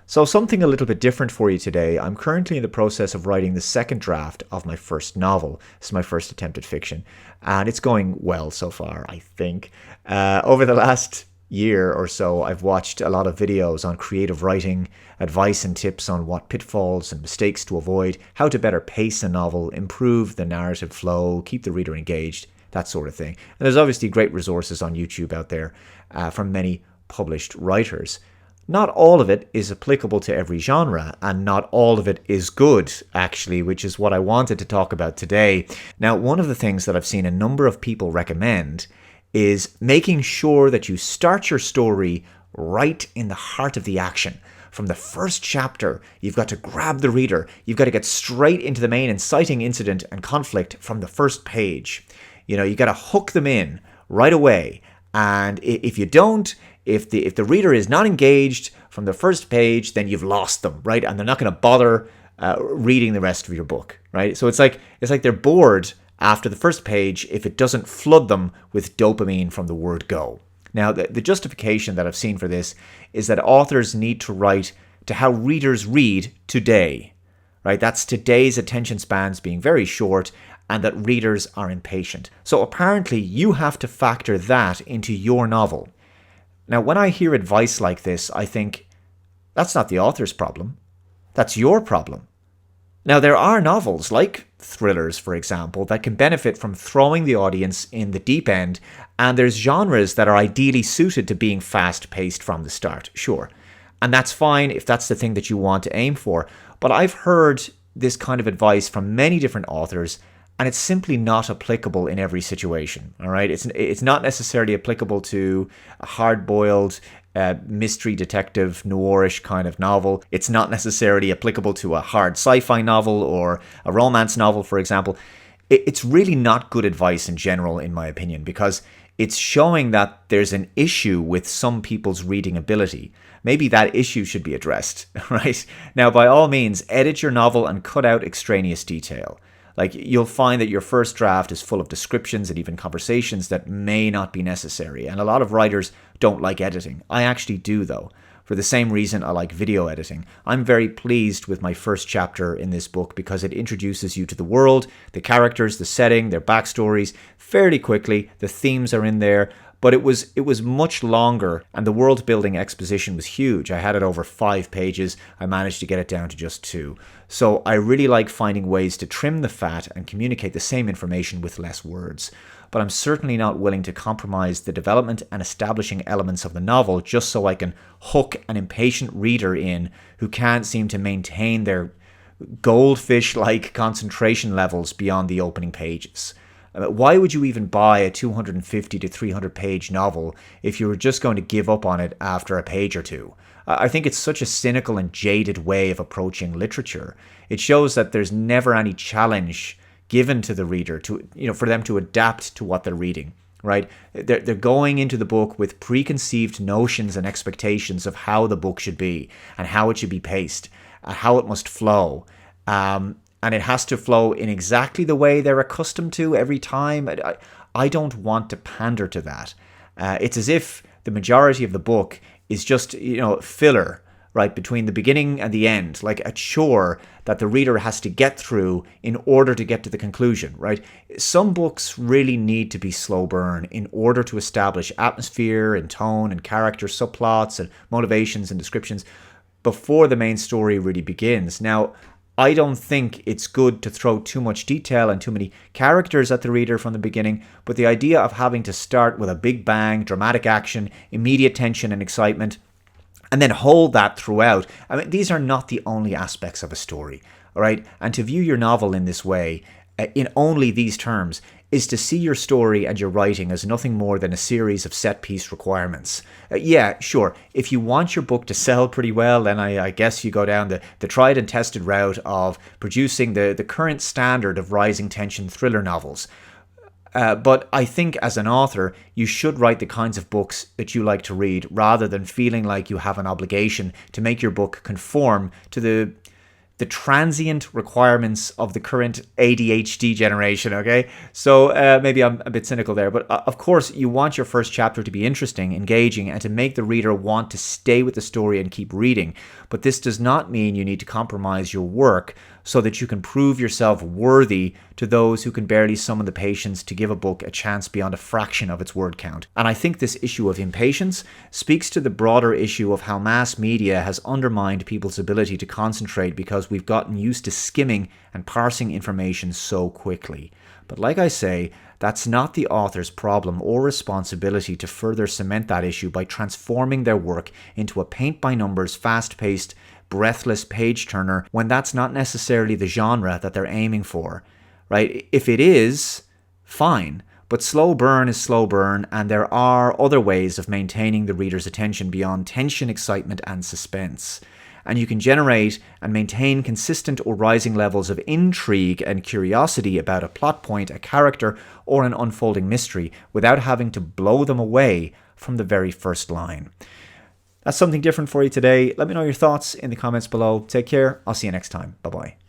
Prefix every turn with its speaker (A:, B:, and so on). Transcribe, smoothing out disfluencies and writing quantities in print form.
A: So, something a little bit different for you today. I'm currently in the process of writing the second draft of my first novel. This is my first attempt at fiction, and it's going well so far, I think. Over the last year or so, I've watched a lot of videos on creative writing, advice and tips on what pitfalls and mistakes to avoid, how to better pace a novel, improve the narrative flow, keep the reader engaged, that sort of thing. And there's obviously great resources on YouTube out there from many published writers. Not all of it is applicable to every genre, and not all of it is good, actually, which is what I wanted to talk about today. Now, one of the things that I've seen a number of people recommend is making sure that you start your story right in the heart of the action. From the first chapter, you've got to grab the reader. You've got to get straight into the main inciting incident and conflict from the first page. You've got to hook them in right away. And if you don't, if the reader is not engaged from the first page, then you've lost them, right? And they're not going to bother reading the rest of your book, right? So it's like they're bored after the first page if it doesn't flood them with dopamine from the word go. Now, the justification that I've seen for this is that authors need to write to how readers read today, right? That's today's attention spans being very short and that readers are impatient. So apparently you have to factor that into your novel. Now, when I hear advice like this, I think, that's not the author's problem. That's your problem. Now, there are novels, like thrillers, for example, that can benefit from throwing the audience in the deep end, and there's genres that are ideally suited to being fast-paced from the start, sure. And that's fine if that's the thing that you want to aim for. But I've heard this kind of advice from many different authors, and it's simply not applicable in every situation, all right? It's not necessarily applicable to a hard-boiled mystery detective noirish kind of novel. It's not necessarily applicable to a hard sci-fi novel or a romance novel, for example. It's really not good advice in general, in my opinion, because it's showing that there's an issue with some people's reading ability. Maybe that issue should be addressed, right? Now, by all means, edit your novel and cut out extraneous detail. Like, you'll find that your first draft is full of descriptions and even conversations that may not be necessary. And a lot of writers don't like editing. I actually do, though. For the same reason I like video editing. I'm very pleased with my first chapter in this book because it introduces you to the world, the characters, the setting, their backstories fairly quickly. The themes are in there. But it was much longer, and the world-building exposition was huge. I had it over 5 pages. I managed to get it down to just 2. So I really like finding ways to trim the fat and communicate the same information with less words. But I'm certainly not willing to compromise the development and establishing elements of the novel just so I can hook an impatient reader in who can't seem to maintain their goldfish-like concentration levels beyond the opening pages. Why would you even buy a 250 to 300 page novel if you were just going to give up on it after a page or two? I think it's such a cynical and jaded way of approaching literature. It shows that there's never any challenge given to the reader for them to adapt to what they're reading, right? They're going into the book with preconceived notions and expectations of how the book should be and how it should be paced, how it must flow. And it has to flow in exactly the way they're accustomed to every time. I don't want to pander to that. It's as if the majority of the book is just, filler, right, between the beginning and the end, like a chore that the reader has to get through in order to get to the conclusion, right? Some books really need to be slow burn in order to establish atmosphere and tone and character subplots and motivations and descriptions before the main story really begins. Now, I don't think it's good to throw too much detail and too many characters at the reader from the beginning, but the idea of having to start with a big bang, dramatic action, immediate tension and excitement, and then hold that throughout, I mean, these are not the only aspects of a story, all right? And to view your novel in this way, in only these terms, is to see your story and your writing as nothing more than a series of set-piece requirements. Yeah, sure, if you want your book to sell pretty well, then I guess you go down the tried and tested route of producing the current standard of rising tension thriller novels. But I think as an author, you should write the kinds of books that you like to read rather than feeling like you have an obligation to make your book conform to the transient requirements of the current ADHD generation, okay? So maybe I'm a bit cynical there, but of course you want your first chapter to be interesting, engaging, and to make the reader want to stay with the story and keep reading. But this does not mean you need to compromise your work so that you can prove yourself worthy to those who can barely summon the patience to give a book a chance beyond a fraction of its word count. And I think this issue of impatience speaks to the broader issue of how mass media has undermined people's ability to concentrate because we've gotten used to skimming and parsing information so quickly. But like I say, that's not the author's problem or responsibility to further cement that issue by transforming their work into a paint-by-numbers, fast-paced, breathless page-turner when that's not necessarily the genre that they're aiming for, right? If it is, fine. But slow burn is slow burn, and there are other ways of maintaining the reader's attention beyond tension, excitement, and suspense. And you can generate and maintain consistent or rising levels of intrigue and curiosity about a plot point, a character, or an unfolding mystery without having to blow them away from the very first line. That's something different for you today. Let me know your thoughts in the comments below. Take care. I'll see you next time. Bye-bye.